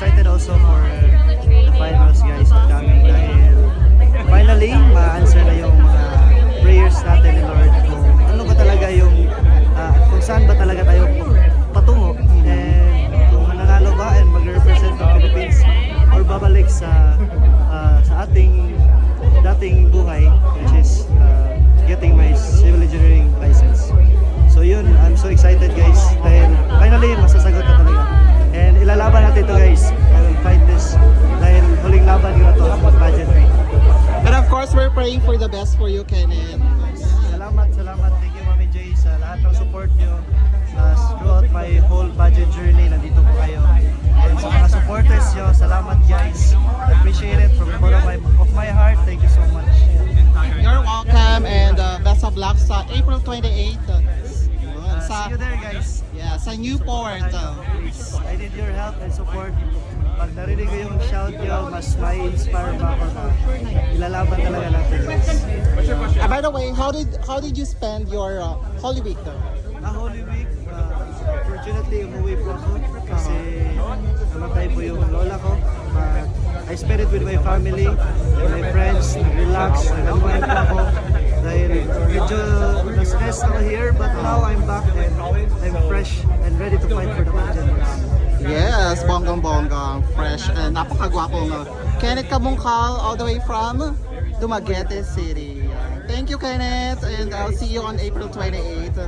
excited also for the finals guys upcoming dahil finally ma-answer na yung mga prayers natin ni Lord kung ano ba talaga yung kung saan ba talaga tayo patungo and kung mananalo ba and mag-represent ang Philippines or babalik sa ating dating buhay which is getting my civil engineering license. So yun, I'm so excited guys dahil finally masasagot na talaga. And ilalaban natin to guys. I will fight this dahil huling laban ko na to sa pageantry. And of course, we're praying for the best for you, Kenneth. Salamat. Thank you Mami Jay sa lahat ng support nyo throughout my whole pageant journey. Nandito po kayo. And sa mga supporters nyo, salamat guys. I appreciate it from the bottom of my heart. Thank you so much. You're welcome and best of luck sa April 28th. See you there guys. Yeah, sa Newport. I need your help and support. Pag narinig ko yung shout nyo, mas mai-inspire pa ako na ilalaban talaga natin guys. By the way, how did you spend your Holy Week though? Holy Week, fortunately umuwi po ako kasi namatay po yung lola ko. But I spent it with my family, with my friends, nag-relax, nag-unwind po ako. Dahil medyo na-stress ako here, but now I'm back and I'm fresh and ready to fight for the pageant. Yes, bonggang-bonggang, fresh, and napakagwapong Kenneth Kabungkal all the way from Dumaguete City. Thank you, Kenneth, and I'll see you on April 28th.